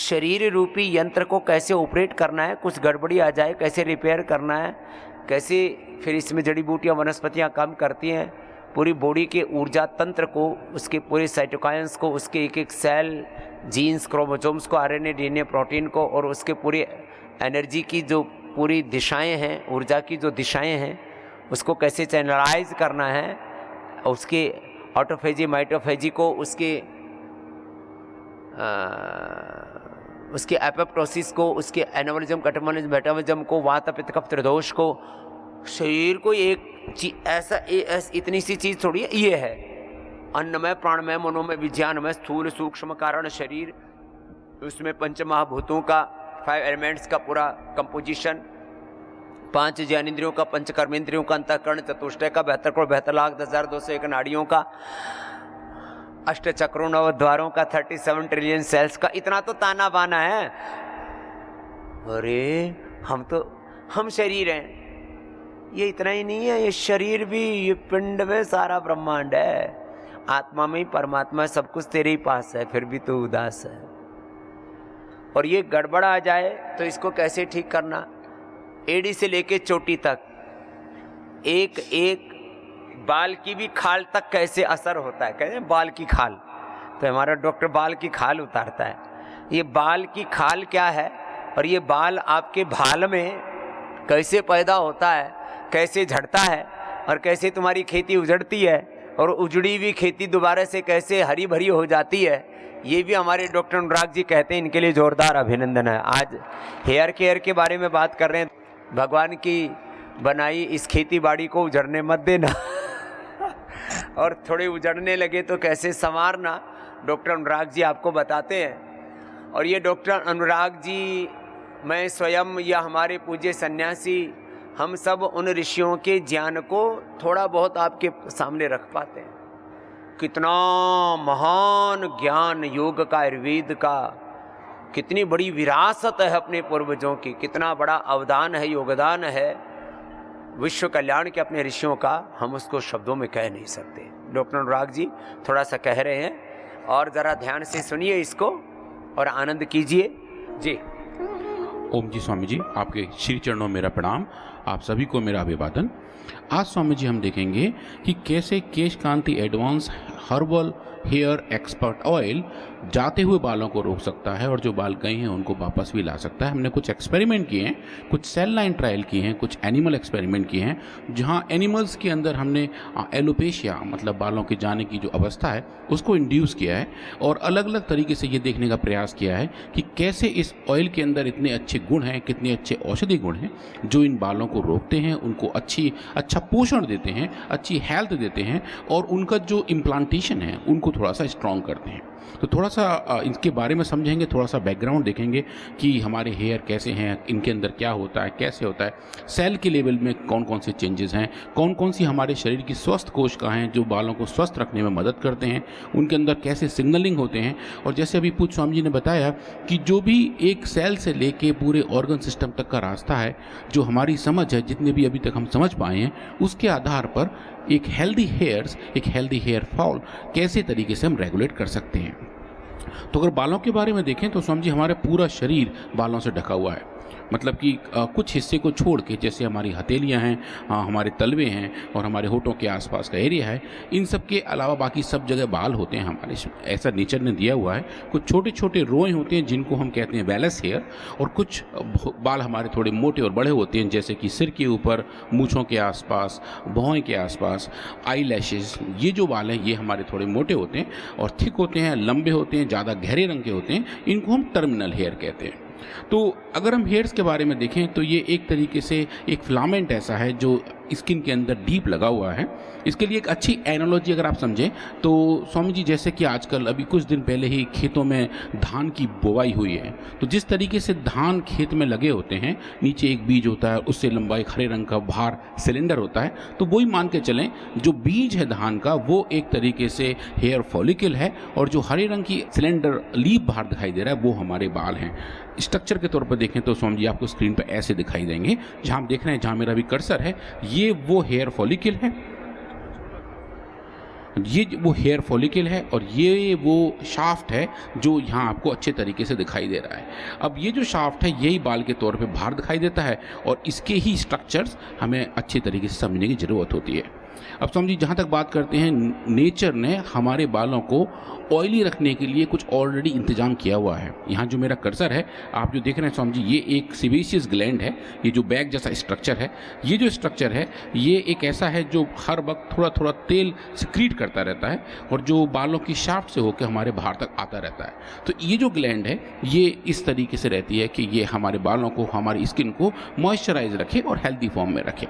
शरीर रूपी यंत्र को कैसे ऑपरेट करना है, कुछ गड़बड़ी आ जाए कैसे रिपेयर करना है, कैसे फिर इसमें जड़ी बूटियाँ वनस्पतियाँ काम करती हैं, पूरी बॉडी के ऊर्जा तंत्र को, उसके पूरे साइटोकाइंस को, उसके एक एक सेल, जीन्स, क्रोमोसोम्स को, आरएनए, डीएनए, प्रोटीन को, और उसके पूरी एनर्जी की जो पूरी दिशाएं हैं, ऊर्जा की जो दिशाएं हैं, उसको कैसे चैनलाइज करना है, उसके ऑटोफेजी, माइटोफेजी को, उसके एपोप्टोसिस को, उसके एनाबॉलिज्म, कैटाबॉलिज्म, मेटाबॉलिज्म को, वात पित्त कफ त्रिदोष को। शरीर को एक ऐसा इतनी सी चीज़ थोड़ी है, ये है अन्नमय, प्राणमय, मनोमय, विज्ञानमय, स्थूल सूक्ष्म कारण शरीर, उसमें पंच महाभूतों का, 5 एलिमेंट्स का पूरा कंपोजिशन, 5 ज्ञानेंद्रियों का, पंच कर्मेंद्रियों का, अंतःकरण, चतुष्टय का, 72 करोड़ 72,10,201 नाड़ियों का, 8 चक्रों, 9 द्वारों का, 37 ट्रिलियन सेल्स का। इतना तो ताना बाना है। अरे हम शरीर हैं, ये इतना ही नहीं है, ये शरीर भी, ये पिंड में सारा ब्रह्मांड है, आत्मा में ही परमात्मा है, सब कुछ तेरे ही पास है, फिर भी तो उदास है। और ये गड़बड़ आ जाए तो इसको कैसे ठीक करना, एड़ी से लेके चोटी तक, एक एक बाल की भी खाल तक कैसे असर होता है। कहते हैं बाल की खाल, तो हमारा डॉक्टर बाल की खाल उतारता है। ये बाल की खाल क्या है, और ये बाल आपके भाल में कैसे पैदा होता है, कैसे झड़ता है, और कैसे तुम्हारी खेती उजड़ती है, और उजड़ी हुई खेती दोबारा से कैसे हरी भरी हो जाती है, ये भी हमारे डॉक्टर अनुराग जी कहते हैं। इनके लिए जोरदार अभिनंदन है। आज हेयर केयर के बारे में बात कर रहे हैं। भगवान की बनाई इस खेती बाड़ी को उजड़ने मत देना और थोड़े उजड़ने लगे तो कैसे संवारना, डॉक्टर अनुराग जी आपको बताते हैं। और ये डॉक्टर अनुराग जी, मैं स्वयं या हमारे पूज्य सन्यासी, हम सब उन ऋषियों के ज्ञान को थोड़ा बहुत आपके सामने रख पाते हैं। कितना महान ज्ञान योग का, आयुर्वेद का, कितनी बड़ी विरासत है अपने पूर्वजों की, कितना बड़ा अवदान है, योगदान है विश्व कल्याण के अपने ऋषियों का, हम उसको शब्दों में कह नहीं सकते। डॉक्टर अनुराग जी थोड़ा सा कह रहे हैं, और ज़रा ध्यान से सुनिए इसको और आनंद कीजिए जी। ओम जी स्वामी जी, आपके श्री चरणों में मेरा प्रणाम, आप सभी को मेरा अभिवादन। आज स्वामी जी हम देखेंगे कि कैसे Kesh Kanti advance herbal hair expert oil जाते हुए बालों को रोक सकता है, और जो बाल गए हैं उनको वापस भी ला सकता है। हमने कुछ एक्सपेरिमेंट किए हैं, कुछ सेल लाइन ट्रायल किए हैं, कुछ एनिमल एक्सपेरिमेंट किए हैं, जहां एनिमल्स के अंदर हमने एलोपेशिया मतलब बालों के जाने की जो अवस्था है उसको इंड्यूस किया है, और अलग अलग तरीके से ये देखने का प्रयास किया है कि कैसे इस ऑयल के अंदर इतने अच्छे गुण हैं, कितने अच्छे औषधि गुण हैं जो इन बालों को रोकते हैं, उनको अच्छा पोषण देते हैं, अच्छी हेल्थ देते हैं, और उनका जो इम्प्लांटेशन है उनको थोड़ा सा स्ट्रॉन्ग करते हैं। तो थोड़ा सा इनके बारे में समझेंगे, थोड़ा सा बैकग्राउंड देखेंगे कि हमारे हेयर कैसे हैं, इनके अंदर क्या होता है, कैसे होता है, सेल के लेवल में कौन कौन से चेंजेस हैं, कौन कौन सी हमारे शरीर की स्वस्थ कोशिकाएं हैं जो बालों को स्वस्थ रखने में मदद करते हैं, उनके अंदर कैसे सिग्नलिंग होते हैं। और जैसे अभी पूज्य स्वामी जी ने बताया कि जो भी एक सेल से लेके पूरे ऑर्गन सिस्टम तक का रास्ता है, जो हमारी समझ है, जितने भी अभी तक हम समझ पाए हैं, उसके आधार पर एक हेल्दी हेयर फॉल कैसे तरीके से हम रेगुलेट कर सकते हैं। तो अगर बालों के बारे में देखें तो स्वामी जी हमारे पूरा शरीर बालों से ढका हुआ है। मतलब कि कुछ हिस्से को छोड़ के, जैसे हमारी हथेलियां हैं, हमारे तलवे हैं और हमारे होठों के आसपास का एरिया है, इन सब के अलावा बाकी सब जगह बाल होते हैं हमारे। ऐसा नेचर ने दिया हुआ है। कुछ छोटे छोटे रोए होते हैं जिनको हम कहते हैं वैलस हेयर, और कुछ बाल हमारे थोड़े मोटे और बड़े होते हैं, जैसे कि सिर के ऊपर, मूँछों के आसपास, भौहें के आसपास, आई लैशेज। ये जो बाल हैं ये हमारे थोड़े मोटे होते हैं और थिक होते हैं, लंबे होते हैं, ज़्यादा गहरे रंग के होते हैं। इनको हम टर्मिनल हेयर कहते हैं। तो अगर हम हेयर्स के बारे में देखें तो ये एक तरीके से एक फिलामेंट ऐसा है जो स्किन के अंदर डीप लगा हुआ है। इसके लिए एक अच्छी एनालॉजी अगर आप समझें तो स्वामी जी, जैसे कि आजकल अभी कुछ दिन पहले ही खेतों में धान की बुवाई हुई है, तो जिस तरीके से धान खेत में लगे होते हैं, नीचे एक बीज होता है, उससे लंबा एक हरे रंग का बाहर सिलेंडर होता है, तो वही मान के चलें जो बीज है धान का वो एक तरीके से हेयर फॉलिकल है, और जो हरे रंग की सिलेंडर लीफ बाहर दिखाई दे रहा है वो हमारे बाल हैं। स्ट्रक्चर के तौर पर देखें तो स्वामी जी आपको स्क्रीन पर ऐसे दिखाई देंगे। जहां आप देख रहे हैं, जहां मेरा भी कर्सर है, ये वो हेयर फॉलिकल है। ये वो हेयर फॉलिकल है और ये वो शाफ्ट है जो यहाँ आपको अच्छे तरीके से दिखाई दे रहा है। अब ये जो शाफ्ट है यही बाल के तौर पे बाहर दिखाई देता है और इसके ही स्ट्रक्चर्स हमें अच्छे तरीके से समझने की ज़रूरत होती है। अब समझिए, जहाँ तक बात करते हैं, नेचर ने हमारे बालों को ऑयली रखने के लिए कुछ ऑलरेडी इंतजाम किया हुआ है। यहाँ जो मेरा कर्सर है आप जो देख रहे हैं समझिए, ये एक सिबेशियस ग्लैंड है। ये जो बैग जैसा स्ट्रक्चर है, ये जो स्ट्रक्चर है ये एक ऐसा है जो हर वक्त थोड़ा थोड़ा तेल सिक्रीट करता रहता है और जो बालों की शाफ्ट से होकर हमारे बाहर तक आता रहता है। तो ये जो ग्लैंड है ये इस तरीके से रहती है कि ये हमारे बालों को, हमारी स्किन को मॉइस्चराइज रखे और हेल्दी फॉर्म में रखे।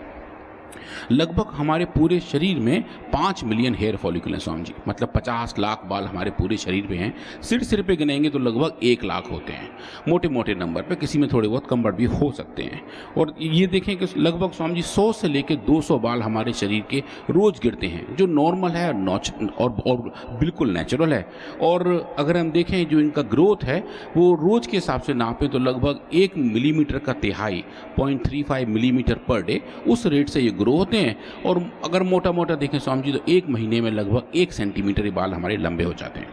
लगभग हमारे पूरे शरीर में 5 मिलियन हेयर फॉलिकल हैं स्वामी जी, मतलब 50 लाख बाल हमारे पूरे शरीर में हैं। सिर पे गिनेंगे तो लगभग 1 लाख होते हैं, मोटे मोटे नंबर पे, किसी में थोड़े बहुत कम बढ़ भी हो सकते हैं। और ये देखें कि लगभग स्वामी जी 100 से लेकर 200 बाल हमारे शरीर के रोज़ गिरते हैं, जो नॉर्मल है और बिल्कुल नेचुरल है। और अगर हम देखें जो इनका ग्रोथ है वो रोज़ के हिसाब से नापें तो लगभग 1 मिलीमीटर का तिहाई 0.35 मिलीमीटर पर डे, उस रेट से ये ग्रो होते हैं। और अगर मोटा मोटा देखें स्वामी जी तो 1 महीने में लगभग 1 सेंटीमीटर ये बाल हमारे लंबे हो जाते हैं।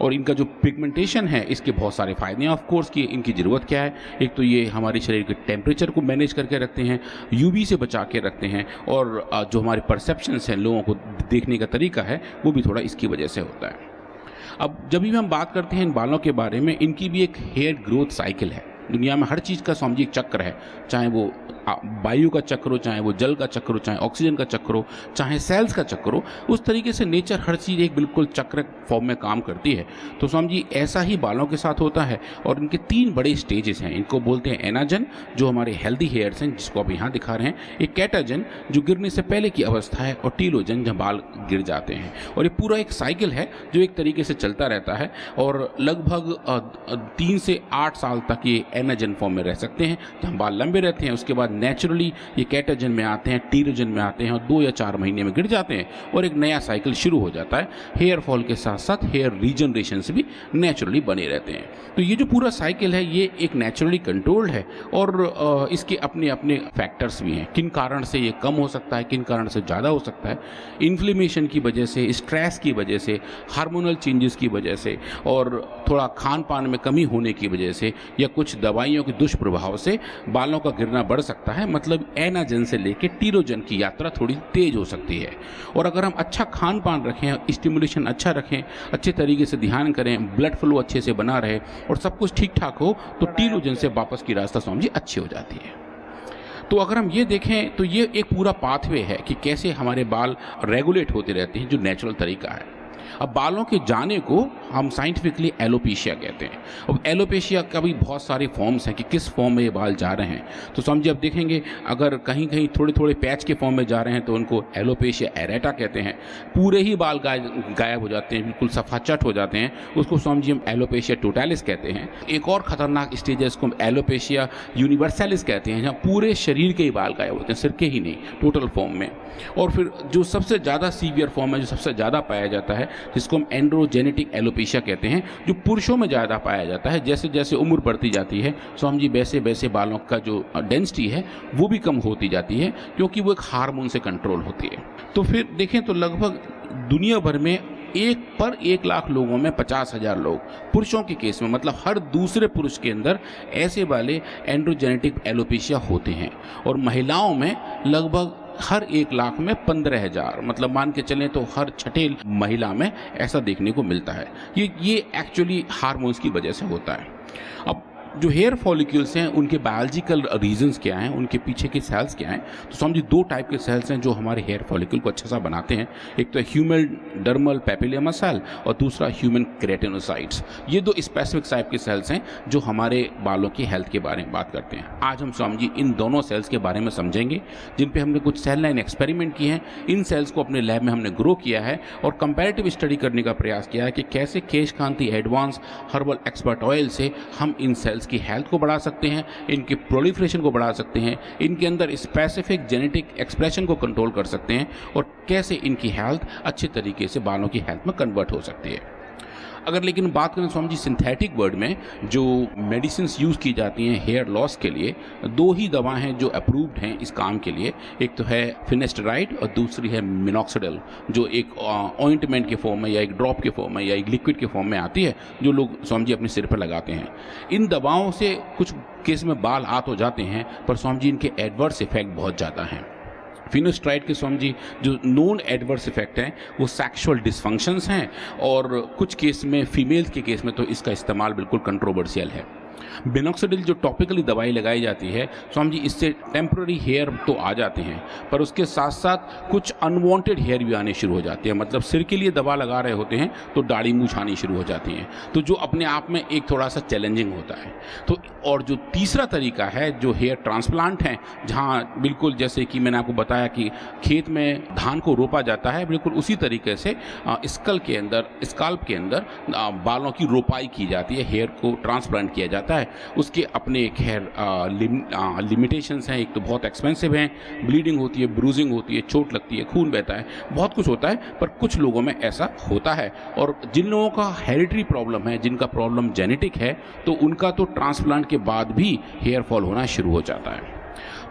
और इनका जो पिगमेंटेशन है इसके बहुत सारे फ़ायदे हैं। ऑफ कोर्स कि इनकी ज़रूरत क्या है, एक तो ये हमारे शरीर के टेम्परेचर को मैनेज करके रखते हैं, यूवी से बचा के रखते हैं, और जो हमारे परसेप्शंस हैं, लोगों को देखने का तरीका है, वो भी थोड़ा इसकी वजह से होता है। अब जब भी हम बात करते हैं इन बालों के बारे में, इनकी भी एक हेयर ग्रोथ साइकिल है। दुनिया में हर चीज़ का स्वामी जी एक चक्र है, चाहे वो वायु का चक्र हो, चाहे वो जल का चक्र हो, चाहे ऑक्सीजन का चक्र हो, चाहे सेल्स का चक्र हो। उस तरीके से नेचर हर चीज़ एक बिल्कुल चक्र फॉर्म में काम करती है। तो स्वामी जी ऐसा ही बालों के साथ होता है। और इनके 3 बड़े स्टेजेस हैं। इनको बोलते हैं एनाजन, जो हमारे हेल्दी हेयर्स हैं, जिसको आप यहाँ दिखा रहे हैं, एक कैटाजन जो गिरने से पहले की अवस्था है, और टीलोजन जहाँ बाल गिर जाते हैं। और ये पूरा एक साइकिल है जो एक तरीके से चलता रहता है, और लगभग 3 से 8 साल तक ये एनाजन फॉर्म में रह सकते हैं, जहाँ बाल लंबे रहते हैं। उसके बाद नेचुरली ये कैटाजन में आते हैं, टीलोजन में आते हैं, और 2 या 4 महीने में गिर जाते हैं, और एक नया साइकिल शुरू हो जाता है। हेयर फॉल के साथ साथ हेयर रीजनरेशन से भी नेचुरली बने रहते हैं। तो ये जो पूरा साइकिल है ये एक नेचुरली कंट्रोल्ड है, और इसके अपने अपने फैक्टर्स भी हैं। किन कारण से ये कम हो सकता है, किन कारण से ज़्यादा हो सकता है। इन्फ्लेमेशन की वजह से, स्ट्रेस की वजह से, हार्मोनल चेंजेस की वजह से, और थोड़ा खान पान में कमी होने की वजह से, या कुछ दवाइयों के दुष्प्रभाव से बालों का गिरना बढ़ सकता है। मतलब एनाजन से लेकर टीलोजन की यात्रा थोड़ी तेज हो सकती है। और अगर हम अच्छा खान पान रखें, स्टिमुलेशन अच्छा रखें, अच्छे तरीके से ध्यान करें, ब्लड फ्लो अच्छे से बना रहे और सब कुछ ठीक ठाक हो, तो टीलोजन से वापस की रास्ता स्वामी जी अच्छी हो जाती है। तो अगर हम ये देखें तो ये एक पूरा पाथवे है कि कैसे हमारे बाल रेगुलेट होते रहते हैं, जो नेचुरल तरीका है। अब बालों के जाने को हम साइंटिफिकली एलोपेशिया कहते हैं। अब एलोपेशिया का भी बहुत सारे फॉर्म्स हैं कि किस फॉर्म में ये बाल जा रहे हैं। तो समझिए, अब देखेंगे अगर कहीं कहीं थोड़े थोड़े पैच के फॉर्म में जा रहे हैं तो उनको एलोपेशिया एरेटा कहते हैं। पूरे ही बाल गायब हो जाते हैं, बिल्कुल सफाचट हो जाते हैं, उसको समझिए हम एलोपेशिया टोटालिस कहते हैं। एक और ख़तरनाक स्टेज है, इसको हम एलोपेशिया यूनिवर्सैलिस कहते हैं, जहाँ पूरे शरीर के ही बाल गायब होते हैं, सिर के ही नहीं, टोटल फॉर्म में। और फिर जो सबसे ज़्यादा सीवियर फॉर्म है, जो सबसे ज़्यादा पाया जाता है, जिसको हम एंड्रोजेनेटिक एलोपेशिया कहते हैं, जो पुरुषों में ज़्यादा पाया जाता है। जैसे जैसे उम्र बढ़ती जाती है स्वामी जी, वैसे वैसे बालों का जो डेंसिटी है वो भी कम होती जाती है, क्योंकि वो एक हार्मोन से कंट्रोल होती है। तो फिर देखें तो लगभग दुनिया भर में 1 लाख लोगों में 50,000 लोग, पुरुषों के केस में मतलब हर दूसरे पुरुष के अंदर ऐसे वाले एंड्रोजेनेटिक एलोपेशिया होते हैं। और महिलाओं में लगभग हर 1 लाख में 15,000, मतलब मान के चलें तो हर 6ठे महिला में ऐसा देखने को मिलता है। ये एक्चुअली हार्मोन्स की वजह से होता है। अब जो हेयर फॉलिक्यूल्स हैं उनके बायोलॉजिकल रीजंस क्या हैं, उनके पीछे के सेल्स क्या हैं, तो समझिए 2 टाइप के सेल्स हैं जो हमारे हेयर फॉलिक्यूल को अच्छा सा बनाते हैं। एक तो ह्यूमन डर्मल पेपिलोमा सेल और दूसरा ह्यूमन केराटिनोसाइट्स। ये 2 स्पेसिफिक टाइप के सेल्स हैं जो हमारे बालों की हेल्थ के बारे में बात करते हैं। आज हम स्वामी जी इन दोनों सेल्स के बारे में समझेंगे, जिन पे हमने कुछ सेल लाइन एक्सपेरिमेंट किए हैं। इन सेल्स को अपने लैब में हमने ग्रो किया है और कंपैरेटिव स्टडी करने का प्रयास किया है कि कैसे Kesh Kanti advance herbal expert oil से हम इन सेल्स की हेल्थ को बढ़ा सकते हैं, इनके प्रोलिफरेशन को बढ़ा सकते हैं, इनके अंदर स्पेसिफिक जेनेटिक एक्सप्रेशन को कंट्रोल कर सकते हैं, और कैसे इनकी हेल्थ अच्छे तरीके से बालों की हेल्थ में कन्वर्ट हो सकती है। अगर लेकिन बात करें स्वामी जी सिंथेटिक वर्ड में, जो मेडिसिन यूज़ की जाती हैं हेयर लॉस के लिए, 2 ही दवा हैं जो अप्रूव्ड हैं इस काम के लिए। एक तो है फिनेस्टराइड और दूसरी है मिनॉक्सिडिल, जो एक ऑइंटमेंट के फॉर्म में या एक ड्रॉप के फॉर्म में या एक लिक्विड के फॉर्म में आती है, जो लोग स्वामी जी अपने सिर पर लगाते हैं। इन दवाओं से कुछ केस में बाल आ तो जाते हैं, पर स्वामी जी इनके एडवर्स इफेक्ट बहुत ज़्यादा हैं। फिनोस्ट्राइड के स्वामी जी जो नोन एडवर्स इफेक्ट हैं वो सेक्सुअल डिसफंक्शंस हैं, और कुछ केस में फीमेल्स के केस में तो इसका इस्तेमाल बिल्कुल कंट्रोवर्शियल है। मिनॉक्सिडिल जो टॉपिकली दवाई लगाई जाती है स्वामी जी, इससे टेम्पररी हेयर तो आ जाते हैं, पर उसके साथ साथ कुछ अनवांटेड हेयर भी आने शुरू हो जाते हैं। मतलब सिर के लिए दवा लगा रहे होते हैं तो दाढ़ी मूंछ आनी शुरू हो जाती हैं, तो जो अपने आप में एक थोड़ा सा चैलेंजिंग होता है। तो और जो तीसरा तरीका है जो हेयर ट्रांसप्लांट हैं, जहाँ बिल्कुल जैसे कि मैंने आपको बताया कि खेत में धान को रोपा जाता है, बिल्कुल उसी तरीके से स्कल्प के अंदर बालों की रोपाई की जाती है, हेयर को ट्रांसप्लांट किया जाता है। उसके अपने खैर लिमिटेशंस हैं। एक तो बहुत एक्सपेंसिव हैं, ब्लीडिंग होती है, ब्रूजिंग होती है, चोट लगती है, खून बहता है, बहुत कुछ होता है, पर कुछ लोगों में ऐसा होता है। और जिन लोगों का हेरिडिटरी प्रॉब्लम है, जिनका प्रॉब्लम जेनेटिक है, तो उनका तो ट्रांसप्लांट के बाद भी हेयर फॉल होना शुरू हो जाता है।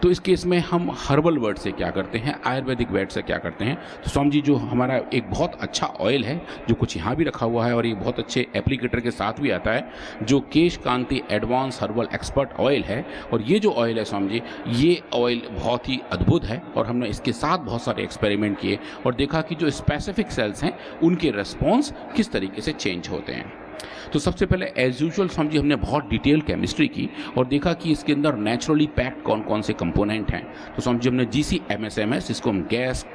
तो इस केस में हम हर्बल वर्ड से क्या करते हैं, आयुर्वेदिक वर्ड से क्या करते हैं। तो स्वामी जी जो हमारा एक बहुत अच्छा ऑयल है जो कुछ यहाँ भी रखा हुआ है और ये बहुत अच्छे एप्लीकेटर के साथ भी आता है, जो केश Kanti advance herbal expert oil है। और ये जो ऑयल है स्वामी जी, ये ऑयल बहुत ही अद्भुत है, और हमने इसके साथ बहुत सारे एक्सपेरिमेंट किए और देखा कि जो स्पेसिफिक सेल्स हैं उनके रिस्पॉन्स किस तरीके से चेंज होते हैं। तो सबसे पहले एज यूजुअल स्वामी जी हमने बहुत डिटेल केमिस्ट्री की और देखा कि इसके अंदर नेचुरली पैक्ड कौन कौन से कंपोनेंट हैं। तो स्वामी जी हमने GCMSMS, जिसको हम गैस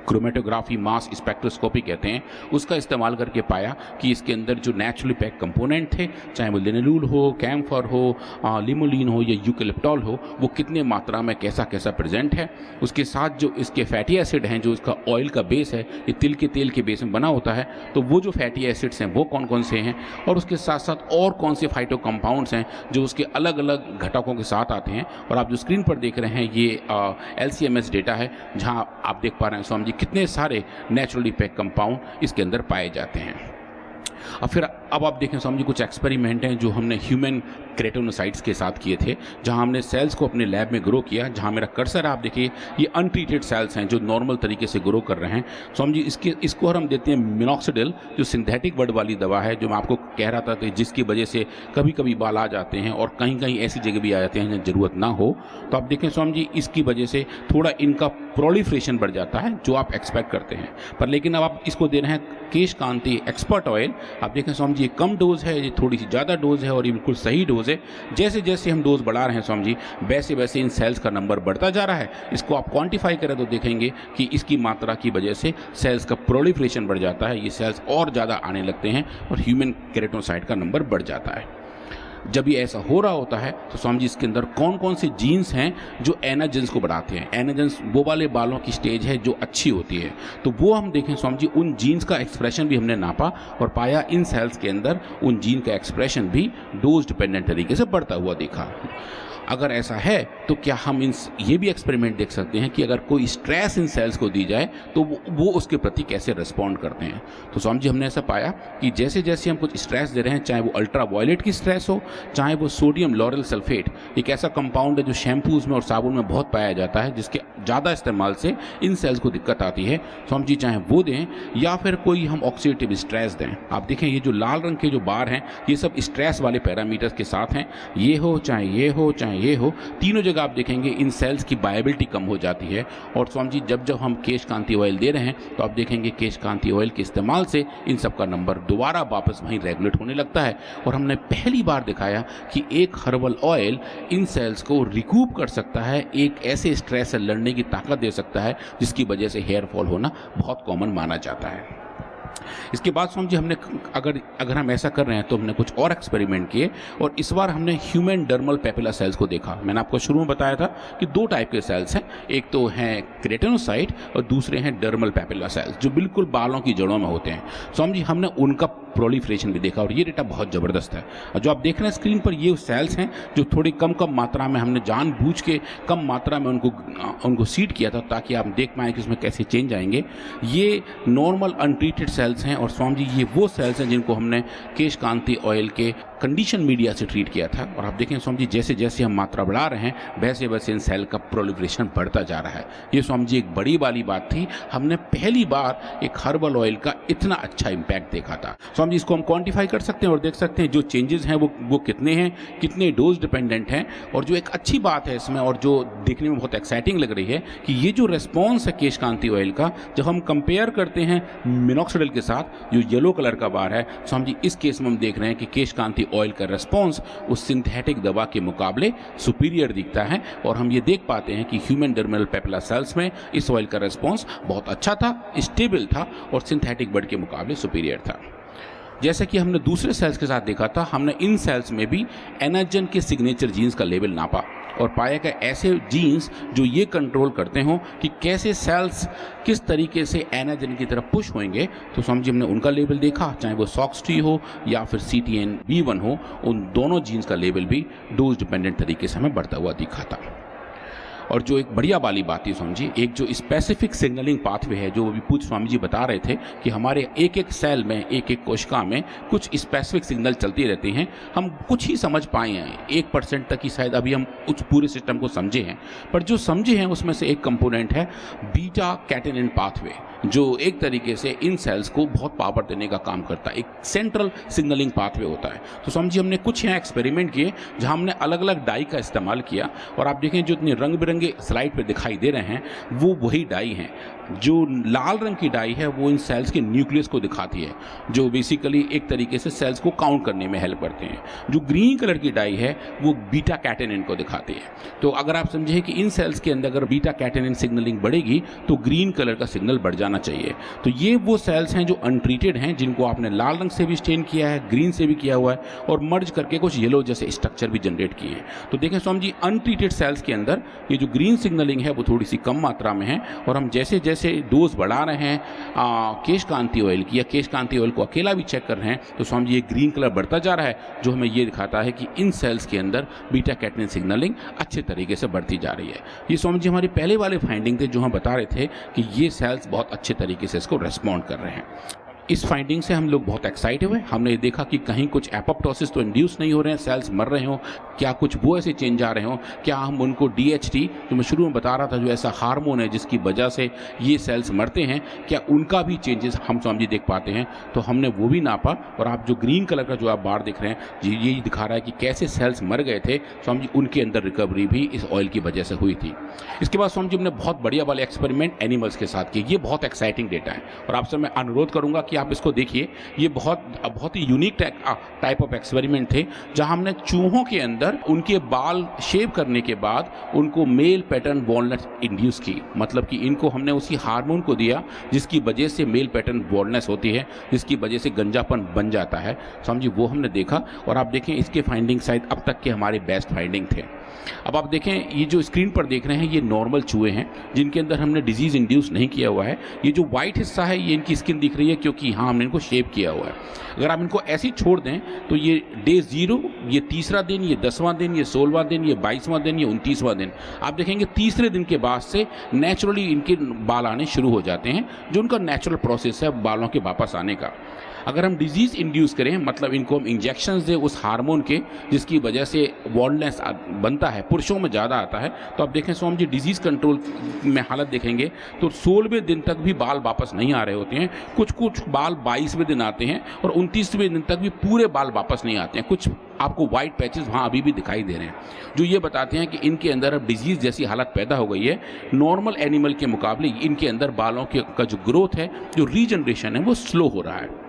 क्रोमेटोग्राफी मास स्पेक्ट्रोस्कोपी कहते हैं, उसका इस्तेमाल करके पाया कि इसके अंदर जो नेचुरली पैक कंपोनेंट थे, चाहे वो लिनेलूल हो, कैम्फर हो, लिमोलिन हो या यूकेलिप्टॉल हो, वो कितने मात्रा में कैसा कैसा प्रेजेंट है। उसके साथ जो इसके फैटी एसिड हैं, जो इसका ऑयल का बेस है, ये तिल के तेल के बेस में बना होता है, तो वो जो फैटी एसिड्स हैं वो कौन कौन से हैं, और उसके साथ साथ और कौन से फाइटो कंपाउंड्स हैं जो उसके अलग अलग घटकों के साथ आते हैं। और आप जो स्क्रीन पर देख रहे हैं ये LCMS डेटा है, जहाँ आप देख पा रहे हैं स्वामी जी कितने सारे नेचुरली पैक कंपाउंड इसके अंदर पाए जाते हैं। और फिर अब आप देखें स्वामी जी कुछ एक्सपेरिमेंट हैं जो हमने ह्यूमन केराटिनोसाइट्स के साथ किए थे, जहां हमने सेल्स को अपने लैब में ग्रो किया। जहां मेरा कर्सर आप देखिए, ये अनट्रीटेड सेल्स हैं जो नॉर्मल तरीके से ग्रो कर रहे हैं। स्वामी जी इसको हम देते हैं मिनॉक्सिडिल, जो सिंथेटिक वर्ड वाली दवा है, जो मैं आपको कह रहा था कि जिसकी वजह से कभी कभी बाल आ जाते हैं और कहीं कहीं ऐसी जगह भी आ जाते हैं जहाँ ज़रूरत ना हो। तो आप देखें स्वामी जी इसकी वजह से थोड़ा इनका प्रोलिफ्रेशन बढ़ जाता है जो आप एक्सपेक्ट करते हैं, पर लेकिन अब आप इसको दे रहे हैं केश कांति एक्सपर्ट ऑयल। आप देखें स्वामी जी ये कम डोज है, ये थोड़ी सी ज़्यादा डोज है और ये बिल्कुल सही डोज है। जैसे जैसे हम डोज बढ़ा रहे हैं स्वामी जी, वैसे वैसे इन सेल्स का नंबर बढ़ता जा रहा है। इसको आप क्वांटिफाई करें तो देखेंगे कि इसकी मात्रा की वजह से सेल्स का प्रोलिफ्रेशन बढ़ जाता है, ये सेल्स और ज़्यादा आने लगते हैं और ह्यूमन केराटिनोसाइट का नंबर बढ़ जाता है। जब ये ऐसा हो रहा होता है तो स्वामी जी इसके अंदर कौन कौन से जीन्स हैं जो एनाजेंस को बढ़ाते हैं। एनाजेंस वो वाले बालों की स्टेज है जो अच्छी होती है, तो वो हम देखें स्वामी जी उन जीन्स का एक्सप्रेशन भी हमने नापा और पाया इन सेल्स के अंदर उन जीन का एक्सप्रेशन भी डोज डिपेंडेंट तरीके से बढ़ता हुआ देखा। अगर ऐसा है तो क्या हम ये भी एक्सपेरिमेंट देख सकते हैं कि अगर कोई स्ट्रेस इन सेल्स को दी जाए तो वो उसके प्रति कैसे रिस्पॉन्ड करते हैं। तो स्वामी जी हमने ऐसा पाया कि जैसे जैसे हम कुछ स्ट्रेस दे रहे हैं, चाहे वो अल्ट्रा वायलेट की स्ट्रेस हो, चाहे वो सोडियम लॉरेल सल्फेट, एक ऐसा कंपाउंड है जो शैम्पूज़ में और साबुन में बहुत पाया जाता है, जिसके ज़्यादा इस्तेमाल से इन सेल्स को दिक्कत आती है। स्वामी जी चाहे वो दें या फिर कोई हम ऑक्सीडेटिव स्ट्रेस दें। आप देखें ये जो लाल रंग के जो बार हैं ये सब स्ट्रेस वाले पैरामीटर्स के साथ हैं। ये हो चाहे ये हो चाहे ये हो, तीनों जगह आप देखेंगे इन सेल्स की वायबिलिटी कम हो जाती है। और स्वामी जी जब जब हम केश कांति ऑयल दे रहे हैं तो आप देखेंगे केश कांति ऑयल के इस्तेमाल से इन सब का नंबर दोबारा वापस वहीं रेगुलेट होने लगता है। और हमने पहली बार दिखाया कि एक हर्बल ऑयल इन सेल्स को रिकूप कर सकता है, एक ऐसे स्ट्रेस से लड़ने की ताकत दे सकता है जिसकी वजह से हेयर फॉल होना बहुत कॉमन माना जाता है। इसके बाद स्वामी जी हमने अगर हम ऐसा कर रहे हैं तो हमने कुछ और एक्सपेरिमेंट किए और इस बार हमने ह्यूमन डर्मल पेपिला सेल्स को देखा। मैंने आपको शुरू में बताया था कि 2 टाइप के सेल्स हैं, एक तो हैं केराटिनोसाइट और दूसरे हैं डर्मल पेपिला सेल्स जो बिल्कुल बालों की जड़ों में होते हैं। स्वामी जी हमने उनका प्रोलिफ्रेशन भी देखा और ये डेटा बहुत ज़बरदस्त है। और जो आप देख रहे हैं स्क्रीन पर ये सेल्स हैं जो थोड़ी कम मात्रा में हमने जानबूझ के कम मात्रा में उनको सीड किया था ताकि आप देख पाएँ कि उसमें कैसे चेंज आएंगे। ये नॉर्मल अनट्रीटेड सेल्स सेल्स हैं और स्वामी जी ये वो सेल्स हैं जिनको हमने केश कांति ऑयल के कंडीशन मीडिया से ट्रीट किया था। और आप देखें स्वामी जी जैसे जैसे हम मात्रा बढ़ा रहे हैं वैसे वैसे इन सेल का प्रोलिफरेशन बढ़ता जा रहा है। ये स्वामी जी एक बड़ी वाली बात थी, हमने पहली बार एक हर्बल ऑयल का इतना अच्छा इम्पैक्ट देखा था। स्वामी जी इसको हम क्वांटिफाई कर सकते हैं और देख सकते हैं जो चेंजेस हैं वो कितने हैं, कितने डोज डिपेंडेंट हैं। और जो एक अच्छी बात है इसमें और जो देखने में बहुत एक्साइटिंग लग रही है कि ये जो रेस्पॉन्स है केश कांति ऑयल का, जब हम कंपेयर करते हैं मिनॉक्सिडिल के साथ जो येलो कलर का बार है, स्वामी जी इस केस में हम देख रहे हैं कि केश कांति ऑयल का रेस्पॉन्स उस सिंथेटिक दवा के मुकाबले सुपीरियर दिखता है। और हम ये देख पाते हैं कि ह्यूमन डर्मिनल पेपिला सेल्स में इस ऑयल का रेस्पॉन्स बहुत अच्छा था, स्टेबल था और सिंथेटिक बड के मुकाबले सुपीरियर था। जैसे कि हमने दूसरे सेल्स के साथ देखा था, हमने इन सेल्स में भी एनाजन के सिग्नेचर जीन्स का लेवल नापा और पाया कि ऐसे जीन्स जो ये कंट्रोल करते हों कि कैसे सेल्स किस तरीके से एनाजन की तरफ पुश होंगे, तो स्वामी जी हमने उनका लेवल देखा, चाहे वो SOX-T हो या फिर CTNB1 हो, उन दोनों जीन्स का लेवल भी डोज डिपेंडेंट तरीके से हमें बढ़ता हुआ दिखा था। और जो एक बढ़िया वाली बात है स्वामी जी, एक जो स्पेसिफिक सिग्नलिंग पाथवे है जो अभी पूछ स्वामी जी बता रहे थे कि हमारे एक एक सेल में, एक एक कोशिका में कुछ स्पेसिफिक सिग्नल चलती रहती हैं। हम कुछ ही समझ पाए हैं, 1% तक ही शायद अभी हम उस पूरे सिस्टम को समझे हैं, पर जो समझे हैं उसमें से एक कंपोनेंट है बीटा कैटेनिन पाथवे, जो एक तरीके से इन सेल्स को बहुत पावर देने का काम करता है, एक सेंट्रल सिग्नलिंग पाथवे होता है। तो स्वामी जी हमने कुछ यहाँ एक्सपेरिमेंट किए जहाँ हमने अलग अलग डाई का इस्तेमाल किया और आप देखें जो इतने रंग बिरंगे स्लाइड पे दिखाई दे रहे हैं वो वही डाई हैं। जो लाल रंग की डाई है वो इन सेल्स के न्यूक्लियस को दिखाती है, जो बेसिकली एक तरीके से सेल्स को काउंट करने में हेल्प करते हैं। जो ग्रीन कलर की डाई है वो बीटा कैटेनिन को दिखाती है। तो अगर आप समझें कि इन सेल्स के अंदर अगर बीटा कैटेनिन सिग्नलिंग बढ़ेगी तो ग्रीन कलर का सिग्नल बढ़ जाना चाहिए। तो ये वो सेल्स हैं जो अनट्रीटेड हैं, जिनको आपने लाल रंग से भी स्टेन किया है, ग्रीन से भी किया हुआ है और मर्ज करके कुछ येलो जैसे स्ट्रक्चर भी जनरेट किए हैं। तो देखें स्वामी जी अनट्रीटेड सेल्स के अंदर ये जो ग्रीन सिग्नलिंग है वो थोड़ी सी कम मात्रा में है और हम जैसे जैसे डोज बढ़ा रहे हैं केश कांति ऑयल की या केश कांति ऑयल को अकेला भी चेक कर रहे हैं तो स्वामी जी ये ग्रीन कलर बढ़ता जा रहा है, जो हमें ये दिखाता है कि इन सेल्स के अंदर बीटा कैटेनिन सिग्नलिंग अच्छे तरीके से बढ़ती जा रही है। ये स्वामी जी हमारी पहले वाले फाइंडिंग थे जो हम बता रहे थे कि ये सेल्स बहुत अच्छे तरीके से इसको रेस्पॉन्ड कर रहे हैं। इस फाइंडिंग से हम लोग बहुत एक्साइटेड हुए। हमने देखा कि कहीं कुछ एपोप्टोसिस तो इंड्यूस नहीं हो रहे हैं, सेल्स मर रहे हो, क्या कुछ वो ऐसे चेंज आ रहे हो, क्या हम उनको DHT जो मैं शुरू में बता रहा था जो ऐसा हार्मोन है जिसकी वजह से ये सेल्स मरते हैं, क्या उनका भी चेंजेस हम स्वामी जी देख पाते हैं। तो हमने वो भी नापा और आप जो ग्रीन कलर का जो आप बार दिख रहे हैं ये दिखा रहा है कि कैसे सेल्स मर गए थे, स्वामी जी उनके अंदर रिकवरी भी इस ऑयल की वजह से हुई थी। इसके बाद स्वामी जी हमने बहुत बढ़िया वाले एक्सपेरिमेंट एनिमल्स के साथ किए। ये बहुत एक्साइटिंग डेटा है और आपसे मैं अनुरोध करूँगा कि आप इसको देखिए। ये बहुत ही यूनिक टाइप ऑफ एक्सपेरिमेंट थे जहां हमने चूहों के अंदर उनके बाल शेव करने के बाद उनको मेल पैटर्न बॉल्डनेस इंड्यूस की, मतलब कि इनको हमने उसी हार्मोन को दिया जिसकी वजह से मेल पैटर्न बॉल्डनेस होती है, जिसकी वजह से गंजापन बन जाता है। समझिए वो हमने देखा और आप देखें इसके फाइंडिंग शायद अब तक के हमारे बेस्ट फाइंडिंग थे। अब आप देखें ये जो स्क्रीन पर देख रहे हैं ये नॉर्मल चूहे हैं जिनके अंदर हमने डिजीज इंड्यूस नहीं किया हुआ है। ये जो वाइट हिस्सा है ये इनकी स्किन दिख रही है क्योंकि यहाँ हमने इनको शेप किया हुआ है। अगर आप इनको ऐसे ही छोड़ दें तो ये डे 0, ये तीसरा दिन, ये 10वां दिन, ये 16वां दिन, ये 22वां दिन, ये 29वां दिन, आप देखेंगे तीसरे दिन के बाद से नेचुरली इनके बाल आने शुरू हो जाते हैं, जो उनका नेचुरल प्रोसेस है बालों के वापस आने का। अगर हम डिजीज़ इंड्यूस करें, मतलब इनको हम इंजेक्शंस दें उस हार्मोन के जिसकी वजह से बॉल्डनेस बनता है, पुरुषों में ज़्यादा आता है, तो आप देखें स्वामी जी डिजीज़ कंट्रोल में हालत देखेंगे तो 16वें दिन तक भी बाल वापस नहीं आ रहे होते हैं। कुछ बाल 22वें दिन आते हैं और 29वें दिन तक भी पूरे बाल वापस नहीं आते हैं। कुछ आपको वाइट पैचेस वहाँ अभी भी दिखाई दे रहे हैं जो ये बताते हैं कि इनके अंदर अब डिजीज़ जैसी हालत पैदा हो गई है। नॉर्मल एनिमल के मुकाबले इनके अंदर बालों का जो ग्रोथ है, जो रीजनरेशन है, वो स्लो हो रहा है।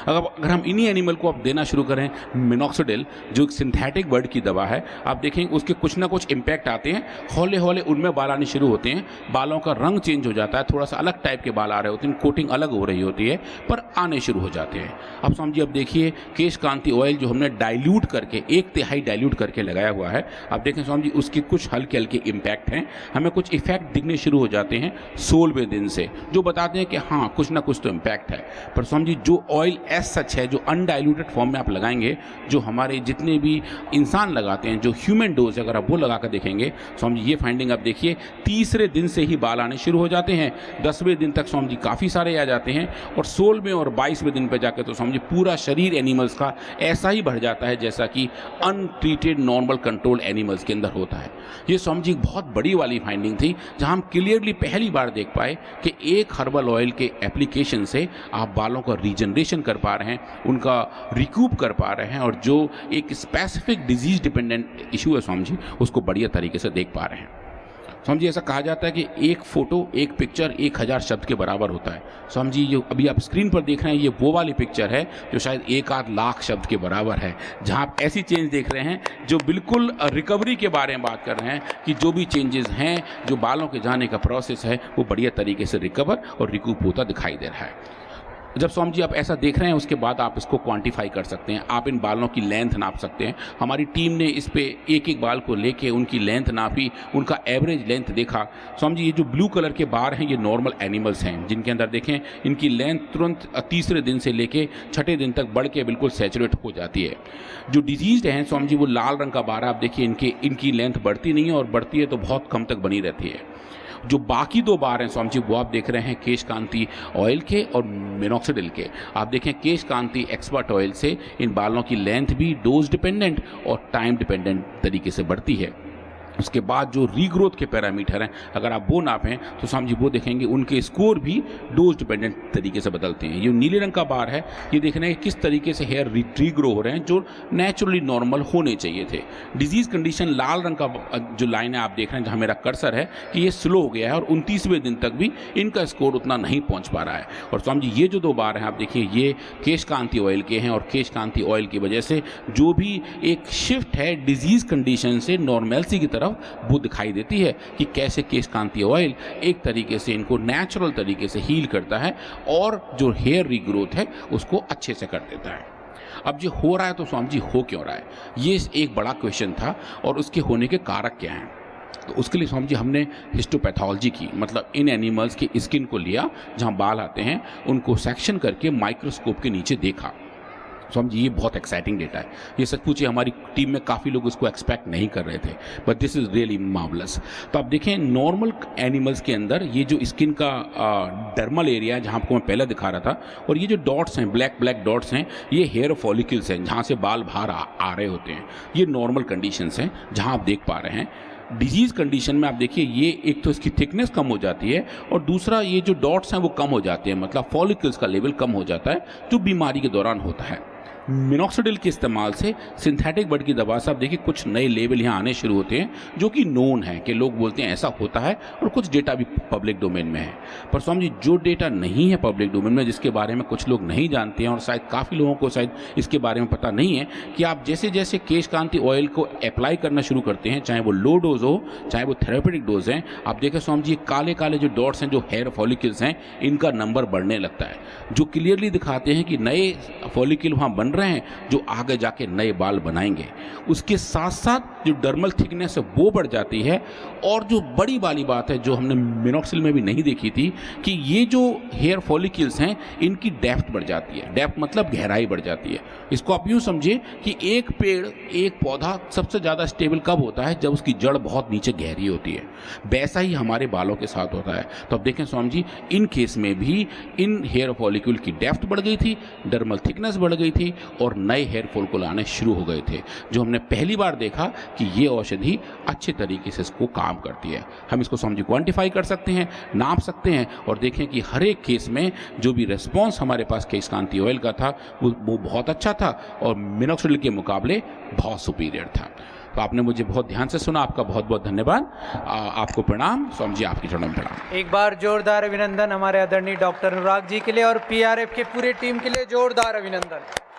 अगर हम इन्हीं एनिमल को अब देना शुरू करें मिनॉक्सिडिल, जो एक सिंथेटिक बर्ड की दवा है, आप देखेंगे उसके कुछ ना कुछ इम्पैक्ट आते हैं, हौले हौले उनमें बाल आने शुरू होते हैं, बालों का रंग चेंज हो जाता है, थोड़ा सा अलग टाइप के बाल आ रहे होते हैं, कोटिंग अलग हो रही होती है, पर आने शुरू हो जाते हैं। अब समझिए, अब देखिए केश कांति ऑयल जो हमने डाइल्यूट करके 1/3 डाइल्यूट करके लगाया हुआ है, आप देखें स्वामी जी उसके कुछ हल्के हल्के इम्पैक्ट हैं, हमें कुछ इफेक्ट दिखने शुरू हो जाते हैं 16वें दिन से, जो बताते हैं कि हाँ कुछ ना कुछ तो इम्पैक्ट है। पर स्वामी जी जो ऑयल ऑयल एज सच है, जो अनडाइल्यूटेड फॉर्म में आप लगाएंगे, जो हमारे जितने भी इंसान लगाते हैं, जो ह्यूमन डोज अगर आप वो लगा कर देखेंगे, स्वामी जी ये फाइंडिंग आप देखिए, तीसरे दिन से ही बाल आने शुरू हो जाते हैं, 10वें दिन तक स्वामी जी काफ़ी सारे आ जाते हैं, और 16वें और 22वें दिन पर जाकर तो स्वामी जी पूरा शरीर एनिमल्स का ऐसा ही बढ़ जाता है जैसा कि अनट्रीटेड नॉर्मल कंट्रोल एनिमल्स के अंदर होता है। ये स्वामी जी एक बहुत बड़ी वाली फाइंडिंग थी, जहां हम क्लियरली पहली बार देख पाए कि एक हर्बल ऑयल के एप्लीकेशन से आप बालों का रीजनरेशन कर पा रहे हैं, उनका रिकूप कर पा रहे हैं, और जो एक स्पेसिफिक डिजीज डिपेंडेंट इशू है स्वामी जी, उसको बढ़िया तरीके से देख पा रहे हैं। स्वामी जी ऐसा कहा जाता है कि एक फ़ोटो, एक पिक्चर 1000 शब्द के बराबर होता है। स्वामी जी जो अभी आप स्क्रीन पर देख रहे हैं, ये वो वाली पिक्चर है जो शायद 1-8 लाख शब्द के बराबर है, जहां आप ऐसी चेंज देख रहे हैं जो बिल्कुल रिकवरी के बारे में बात कर रहे हैं कि जो भी चेंजेस हैं, जो बालों के जाने का प्रोसेस है, वो बढ़िया तरीके से रिकवर और रिकूप होता दिखाई दे रहा है। जब स्वामी जी आप ऐसा देख रहे हैं, उसके बाद आप इसको क्वांटिफाई कर सकते हैं, आप इन बालों की लेंथ नाप सकते हैं। हमारी टीम ने इस पे एक एक बाल को लेके उनकी लेंथ नापी, उनका एवरेज लेंथ देखा। स्वामी जी ये जो ब्लू कलर के बार हैं, ये नॉर्मल एनिमल्स हैं, जिनके अंदर देखें इनकी लेंथ तुरंत तीसरे दिन से लेके 6ठे दिन तक बढ़ के बिल्कुल सैचुरेट हो जाती है। जो डिजीज्ड हैं स्वामी जी, वो लाल रंग का बार आप देखिए, इनकी लेंथ बढ़ती नहीं है, और बढ़ती है तो बहुत कम तक बनी रहती है। जो बाकी 2 बार हैं स्वामी जी, वो आप देख रहे हैं केश कांति ऑयल के और मिनॉक्सिडिल के। आप देखें केश कांति एक्सपर्ट ऑयल से इन बालों की लेंथ भी डोज डिपेंडेंट और टाइम डिपेंडेंट तरीके से बढ़ती है। उसके बाद जो रीग्रोथ के पैरामीटर हैं, अगर आप वो नापें तो स्वामी जी वो देखेंगे उनके स्कोर भी डोज डिपेंडेंट तरीके से बदलते हैं। ये नीले रंग का बार है, ये देखना है कि किस तरीके से हेयर रीग्रो हो रहे हैं, जो नेचुरली नॉर्मल होने चाहिए थे। डिजीज कंडीशन लाल रंग का जो लाइन है आप देख रहे हैं, जहाँ मेरा कर्सर है, कि ये स्लो हो गया है और 29वें दिन तक भी इनका स्कोर उतना नहीं पहुँच पा रहा है। और स्वामी जी ये जो 2 बार हैं आप देखिए, ये केश कांति ऑयल के हैं, और केश कांति ऑयल की वजह से जो भी एक शिफ्ट है डिजीज कंडीशन से नॉर्मेल्सी की तरफ, वो दिखाई देती है कि कैसे केश कांति ऑयल एक तरीके से इनको नेचुरल तरीके से हील करता है और जो हेयर रीग्रोथ है उसको अच्छे से कर देता है। अब जो हो रहा है तो स्वामी जी हो क्यों रहा है, ये एक बड़ा क्वेश्चन था, और उसके होने के कारक क्या हैं। तो उसके लिए स्वामी जी हमने हिस्टोपैथोलॉजी की, मतलब इन एनिमल्स की स्किन को लिया जहाँ बाल आते हैं, उनको सेक्शन करके माइक्रोस्कोप के नीचे देखा। स्वामी जी ये बहुत एक्साइटिंग डेटा है, ये सच पूछिए हमारी टीम में काफ़ी लोग इसको एक्सपेक्ट नहीं कर रहे थे, but this is really marvellous. तो आप देखें नॉर्मल एनिमल्स के अंदर ये जो स्किन का डर्मल एरिया है, जहाँ आपको मैं पहले दिखा रहा था, और ये जो डॉट्स हैं, ब्लैक डॉट्स हैं, ये हेयर फॉलिकल्स हैं, जहाँ से बाल बाहर आ रहे होते हैं। ये नॉर्मल कंडीशंस हैं जहाँ आप देख पा रहे हैं। डिजीज़ कंडीशन में आप देखिए, ये एक तो इसकी थिकनेस कम हो जाती है, और दूसरा ये जो डॉट्स हैं वो कम हो जाते हैं, मतलब फॉलिकल्स का लेवल कम हो जाता है, जो बीमारी के दौरान होता है। मिनॉक्सिडिल के इस्तेमाल से सिंथेटिक बड की दवा से आप देखिए कुछ नए लेवल यहाँ आने शुरू होते हैं, जो कि नोन है कि लोग बोलते हैं ऐसा होता है, और कुछ डेटा भी पब्लिक डोमेन में है। पर स्वामी जी जो डेटा नहीं है पब्लिक डोमेन में, जिसके बारे में कुछ लोग नहीं जानते हैं, और शायद काफ़ी लोगों को शायद इसके बारे में पता नहीं है, कि आप जैसे जैसे केश कांति ऑयल को अप्लाई करना शुरू करते हैं, चाहे वो लो डोज हो चाहे वो थेरेपेटिक डोज हैं, आप देखें स्वामी जी काले काले जो डॉट्स हैं, जो हेयर फॉलिकल्स हैं, इनका नंबर बढ़ने लगता है, जो क्लियरली दिखाते हैं कि नए फॉलिकल वहाँ बन रहे हैं, जो आगे जाके नए बाल बनाएंगे। उसके साथ साथ जो डर्मल थिकनेस है वो बढ़ जाती है, और जो बड़ी वाली बात है जो हमने मिनॉक्सिल में भी नहीं देखी थी, कि ये जो हेयर फॉलिकल्स हैं इनकी डेप्थ बढ़ जाती है। डेप्थ मतलब गहराई बढ़ जाती है। इसको आप यूँ समझिए कि एक पेड़, एक पौधा सबसे ज़्यादा स्टेबल कब होता है, जब उसकी जड़ बहुत नीचे गहरी होती है। वैसा ही हमारे बालों के साथ होता है। तो अब देखें स्वामी जी, इन केस में भी इन हेयर फॉलिकल की डेप्थ बढ़ गई थी, डर्मल थिकनेस बढ़ गई थी, और नए हेयर फॉलिकल आने शुरू हो गए थे, जो हमने पहली बार देखा कि ये औषधि अच्छे तरीके से इसको काम करती है। हम इसको स्वामी जी क्वांटिफाई कर सकते हैं, नाप सकते हैं, और देखें कि हर एक केस में जो भी रिस्पॉन्स हमारे पास केश कांति ऑयल का था वो बहुत अच्छा था, और मिनॉक्सिडिल के मुकाबले बहुत सुपीरियर था। तो आपने मुझे बहुत ध्यान से सुना, आपका बहुत बहुत धन्यवाद। आपको प्रणाम स्वामी जी, आपकी चरणों में प्रणाम। एक बार जोरदार अभिनंदन हमारे आदरणीय डॉक्टर अनुराग जी के लिए, और पीआरएफ के पूरे टीम के लिए जोरदार अभिनंदन।